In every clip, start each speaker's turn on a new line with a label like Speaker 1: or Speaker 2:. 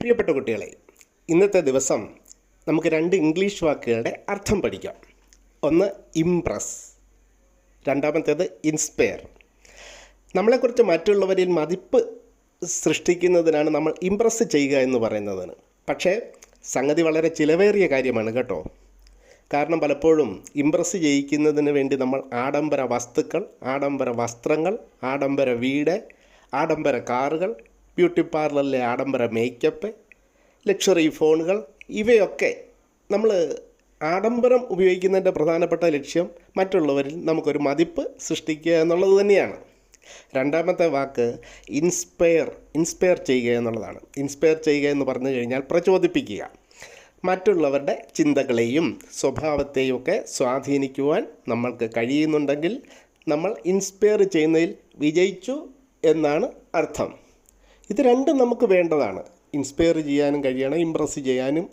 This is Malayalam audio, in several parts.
Speaker 1: പ്രിയപ്പെട്ട കുട്ടികളെ, ഇന്നത്തെ ദിവസം നമുക്ക് രണ്ട് ഇംഗ്ലീഷ് വാക്കുകളുടെ അർത്ഥം പഠിക്കാം. ഒന്ന് ഇംപ്രസ്, രണ്ടാമത്തേത് ഇൻസ്പയർ. നമ്മളെക്കുറിച്ച് മറ്റുള്ളവരിൽ മതിപ്പ് സൃഷ്ടിക്കുന്നതിനാണ് നമ്മൾ ഇംപ്രസ് ചെയ്യുക എന്ന് പറയുന്നതിന്. പക്ഷേ സംഗതി വളരെ ചിലവേറിയ കാര്യമാണ് കേട്ടോ. കാരണം പലപ്പോഴും ഇംപ്രസ് ചെയ്യിക്കുന്നതിന് വേണ്ടി നമ്മൾ ആഡംബര വസ്തുക്കൾ, ആഡംബര വസ്ത്രങ്ങൾ, ആഡംബര വീട്, ആഡംബര കാറുകൾ, ബ്യൂട്ടി പാർലറിലെ ആഡംബര മേക്കപ്പ്, ലക്ഷറി ഫോണുകൾ, ഇവയൊക്കെ നമ്മൾ ആഡംബരം ഉപയോഗിക്കുന്നതിൻ്റെ പ്രധാനപ്പെട്ട ലക്ഷ്യം മറ്റുള്ളവരിൽ നമുക്കൊരു മതിപ്പ് സൃഷ്ടിക്കുക എന്നുള്ളത് തന്നെയാണ്. രണ്ടാമത്തെ വാക്ക് ഇൻസ്പയർ ചെയ്യുക എന്നുള്ളതാണ്. ഇൻസ്പയർ ചെയ്യുക എന്ന് പറഞ്ഞു കഴിഞ്ഞാൽ പ്രചോദിപ്പിക്കുക. മറ്റുള്ളവരുടെ ചിന്തകളെയും സ്വഭാവത്തെയും ഒക്കെ സ്വാധീനിക്കുവാൻ നമ്മൾക്ക് കഴിയുന്നുണ്ടെങ്കിൽ നമ്മൾ ഇൻസ്പയർ ചെയ്യുന്നതിൽ വിജയിച്ചു എന്നാണ് അർത്ഥം. ഇത് രണ്ടും നമുക്ക് വേണ്ടതാണ്. ഇൻസ്പയർ ചെയ്യാനും കഴിയണം, ഇംപ്രസ് ചെയ്യാനും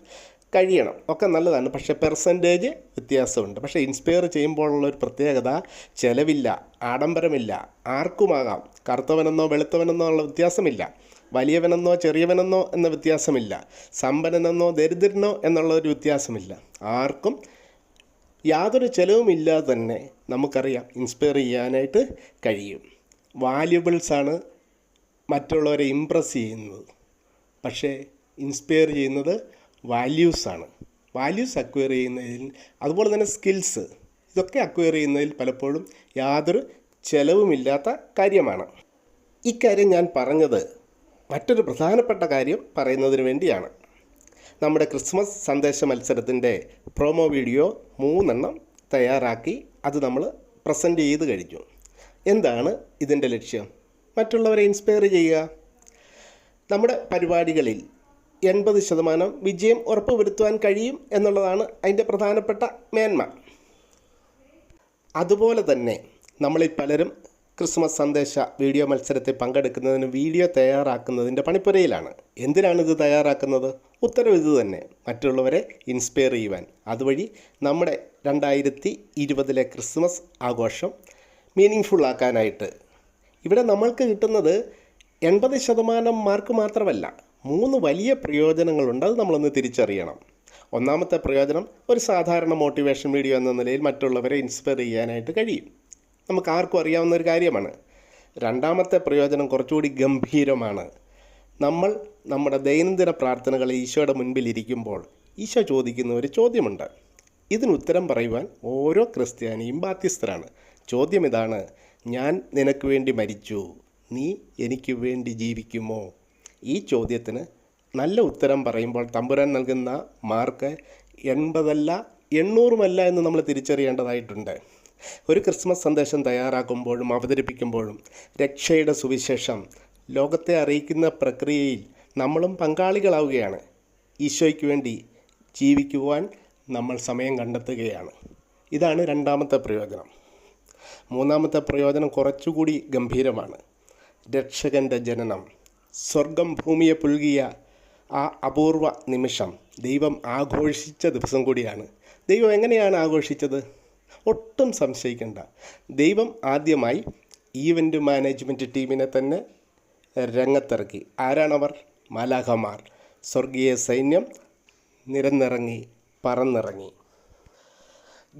Speaker 1: കഴിയണം, ഒക്കെ നല്ലതാണ്. പക്ഷേ പെർസെൻറ്റേജ് വ്യത്യാസമുണ്ട്. പക്ഷേ ഇൻസ്പയർ ചെയ്യുമ്പോഴുള്ളൊരു പ്രത്യേകത, ചിലവില്ല, ആഡംബരമില്ല, ആർക്കുമാകാം. കറുത്തവനെന്നോ വെളുത്തവനെന്നോ ഉള്ള വ്യത്യാസമില്ല, വലിയവനെന്നോ ചെറിയവനെന്നോ എന്ന വ്യത്യാസമില്ല, സമ്പന്നനെന്നോ ദരിദ്രനോ എന്നുള്ളൊരു വ്യത്യാസമില്ല. ആർക്കും യാതൊരു ചിലവുമില്ലാതെ തന്നെ നമുക്കറിയാം ഇൻസ്പയർ ചെയ്യാനായിട്ട് കഴിയും. വാല്യുബിൾസാണ് മറ്റുള്ളവരെ ഇംപ്രസ് ചെയ്യുന്നത്. പക്ഷേ ഇൻസ്പയർ ചെയ്യുന്നത് വാല്യൂസാണ്. വാല്യൂസ് അക്വയർ ചെയ്യുന്നതിൽ, അതുപോലെ തന്നെ സ്കിൽസ്, ഇതൊക്കെ അക്വയർ ചെയ്യുന്നതിൽ പലപ്പോഴും യാതൊരു ചിലവുമില്ലാത്ത കാര്യമാണ്. ഇക്കാര്യം ഞാൻ പറഞ്ഞത് മറ്റൊരു പ്രധാനപ്പെട്ട കാര്യം പറയുന്നതിന് വേണ്ടിയാണ്. നമ്മുടെ ക്രിസ്മസ് സന്ദേശ മത്സരത്തിൻ്റെ പ്രൊമോ വീഡിയോ 3 തയ്യാറാക്കി അത് നമ്മൾ പ്രസൻറ്റ് ചെയ്ത് കഴിഞ്ഞു. എന്താണ് ഇതിൻ്റെ ലക്ഷ്യം? മറ്റുള്ളവരെ ഇൻസ്പയർ ചെയ്യുക. നമ്മുടെ പരിപാടികളിൽ 80% വിജയം ഉറപ്പുവരുത്തുവാൻ കഴിയും എന്നുള്ളതാണ് അതിൻ്റെ പ്രധാനപ്പെട്ട മേന്മ. അതുപോലെ തന്നെ നമ്മളിൽ പലരും ക്രിസ്മസ് സന്ദേശ വീഡിയോ മത്സരത്തിൽ പങ്കെടുക്കുന്നതിന് വീഡിയോ തയ്യാറാക്കുന്നതിൻ്റെ പണിപ്പുരയിലാണ്. എന്തിനാണിത് തയ്യാറാക്കുന്നത്? ഉത്തരവ് ഇത് തന്നെ, മറ്റുള്ളവരെ ഇൻസ്പയർ ചെയ്യുവാൻ. അതുവഴി നമ്മുടെ 2020 ക്രിസ്മസ് ആഘോഷം മീനിങ് ഫുള്ളാക്കാനായിട്ട്. ഇവിടെ നമ്മൾക്ക് കിട്ടുന്നത് 80% മാർക്ക് മാത്രമല്ല, 3 വലിയ പ്രയോജനങ്ങളുണ്ട്. അത് നമ്മളൊന്ന് തിരിച്ചറിയണം. ഒന്നാമത്തെ പ്രയോജനം, ഒരു സാധാരണ മോട്ടിവേഷൻ വീഡിയോ എന്ന നിലയിൽ മറ്റുള്ളവരെ ഇൻസ്പയർ ചെയ്യാനായിട്ട് കഴിയും. നമുക്ക് ആർക്കും അറിയാവുന്ന ഒരു കാര്യമാണ്. രണ്ടാമത്തെ പ്രയോജനം കുറച്ചുകൂടി ഗംഭീരമാണ്. നമ്മൾ നമ്മുടെ ദൈനംദിന പ്രാർത്ഥനകൾ ഈശോയുടെ മുൻപിൽ ഇരിക്കുമ്പോൾ ഈശോ ചോദിക്കുന്ന ഒരു ചോദ്യമുണ്ട്. ഇതിന് ഉത്തരം പറയുവാൻ ഓരോ ക്രിസ്ത്യാനിയും ബാധ്യസ്ഥരാണ്. ചോദ്യം ഇതാണ്: ഞാൻ നിനക്ക് വേണ്ടി മരിച്ചു, നീ എനിക്ക് വേണ്ടി ജീവിക്കുമോ? ഈ ചോദ്യത്തിന് നല്ല ഉത്തരം പറയുമ്പോൾ തമ്പുരാൻ നൽകുന്ന മാർക്ക് 80 800 എന്ന് നമ്മൾ തിരിച്ചറിയേണ്ടതായിട്ടുണ്ട്. ഒരു ക്രിസ്മസ് സന്ദേശം തയ്യാറാക്കുമ്പോഴും അവതരിപ്പിക്കുമ്പോഴും രക്ഷയുടെ സുവിശേഷം ലോകത്തെ അറിയിക്കുന്ന പ്രക്രിയയിൽ നമ്മളും പങ്കാളികളാവുകയാണ്. ഈശോയ്ക്ക് വേണ്ടി ജീവിക്കുവാൻ നമ്മൾ സമയം കണ്ടെത്തുകയാണ്. ഇതാണ് രണ്ടാമത്തെ പ്രയോജനം. മൂന്നാമത്തെ പ്രയോജനം കുറച്ചുകൂടി ഗംഭീരമാണ്. രക്ഷകൻ്റെ ജനനം, സ്വർഗം ഭൂമിയെ പുൽകിയ ആ അപൂർവ നിമിഷം ദൈവം ആഘോഷിച്ച ദിവസം കൂടിയാണ്. ദൈവം എങ്ങനെയാണ് ആഘോഷിച്ചത്? ഒട്ടും സംശയിക്കേണ്ട. ദൈവം ആദ്യമായി ഈവൻ്റ് മാനേജ്മെൻറ്റ് ടീമിനെ തന്നെ രംഗത്തിറക്കി. ആരാണവർ? മാലാഖമാർ. സ്വർഗീയ സൈന്യം നിരന്നിറങ്ങി, പറന്നിറങ്ങി.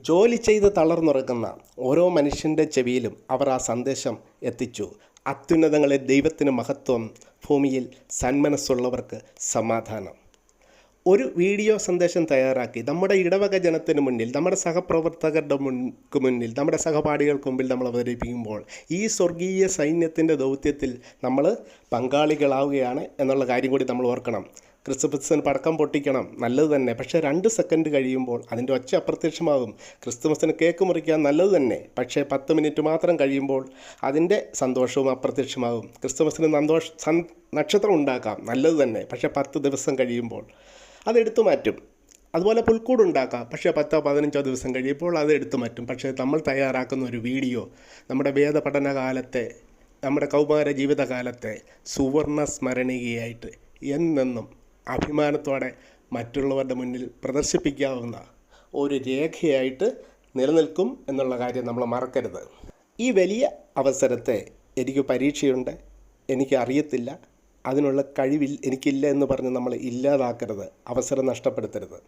Speaker 1: ജോലി ചെയ്ത് തളർന്നുറങ്ങുന്ന ഓരോ മനുഷ്യൻ്റെ ചെവിയിലും അവർ ആ സന്ദേശം എത്തിച്ചു. അത്യുന്നതങ്ങളെ ദൈവത്തിന് മഹത്വം, ഭൂമിയിൽ സന്മനസ്സുള്ളവർക്ക് സമാധാനം. ഒരു വീഡിയോ സന്ദേശം തയ്യാറാക്കി നമ്മുടെ ഇടവക ജനത്തിന് മുന്നിൽ, നമ്മുടെ സഹപ്രവർത്തകരുടെ മുന്നിൽ, നമ്മുടെ സഹപാഠികൾക്ക് മുമ്പിൽ നമ്മൾ അവതരിപ്പിക്കുമ്പോൾ ഈ സ്വർഗീയ സൈന്യത്തിൻ്റെ ദൗത്യത്തിൽ നമ്മൾ പങ്കാളികളാവുകയാണ് എന്നുള്ള കാര്യം കൂടി നമ്മൾ ഓർക്കണം. ക്രിസ്തുമസിന് പടക്കം പൊട്ടിക്കണം, നല്ലത് തന്നെ. പക്ഷേ 2 സെക്കൻഡ് കഴിയുമ്പോൾ അതിൻ്റെ ഒച്ച അപ്രത്യക്ഷമാകും. ക്രിസ്തുമസിന് കേക്ക് മുറിക്കാൻ നല്ലത് തന്നെ. പക്ഷേ 10 മിനിറ്റ് മാത്രം കഴിയുമ്പോൾ അതിൻ്റെ സന്തോഷവും അപ്രത്യക്ഷമാകും. ക്രിസ്തുമസിന് നക്ഷത്രം ഉണ്ടാക്കാം, നല്ലത് തന്നെ. പക്ഷേ 10 ദിവസം കഴിയുമ്പോൾ അതെടുത്തു മാറ്റും. അതുപോലെ പുൽക്കൂടുണ്ടാക്കാം, പക്ഷേ 10-15 ദിവസം കഴിയുമ്പോൾ അത് എടുത്തു മാറ്റും. പക്ഷേ നമ്മൾ തയ്യാറാക്കുന്ന ഒരു വീഡിയോ നമ്മുടെ വേദപഠനകാലത്തെ, നമ്മുടെ കൗമാര ജീവിതകാലത്തെ സുവർണ സ്മരണികയായിട്ട് എന്നെന്നും അഭിമാനത്തോടെ മറ്റുള്ളവരുടെ മുന്നിൽ പ്രദർശിപ്പിക്കാവുന്ന ഒരു രേഖയായിട്ട് നിലനിൽക്കും എന്നുള്ള കാര്യം നമ്മൾ മറക്കരുത്. ഈ വലിയ അവസരത്തെ, എനിക്ക് പരീക്ഷയുണ്ട്, എനിക്ക് അറിയത്തില്ല, അതിനുള്ള എനിക്കില്ല എന്ന് പറഞ്ഞ് നമ്മൾ ഇല്ലാതാക്കരുത്, അവസരം നഷ്ടപ്പെടുത്തരുത്.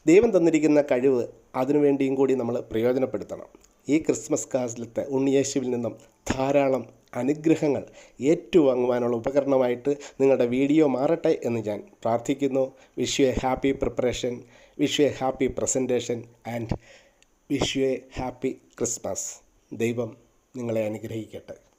Speaker 1: ദൈവം തന്നിരിക്കുന്ന കഴിവ് അതിനുവേണ്ടിയും കൂടി നമ്മൾ പ്രയോജനപ്പെടുത്തണം. ഈ ക്രിസ്മസ് കാലത്ത് ഉണ്ണിയേശുവിൽ നിന്നും ധാരാളം അനുഗ്രഹങ്ങൾ ഏറ്റുവാങ്ങുവാനുള്ള ഉപകരണമായിട്ട് നിങ്ങളുടെ വീഡിയോ മാറട്ടെ എന്ന് ഞാൻ പ്രാർത്ഥിക്കുന്നു. Wish you A happy preparation, wish you A happy presentation and wish you A happy Christmas. ദൈവം നിങ്ങളെ അനുഗ്രഹിക്കട്ടെ.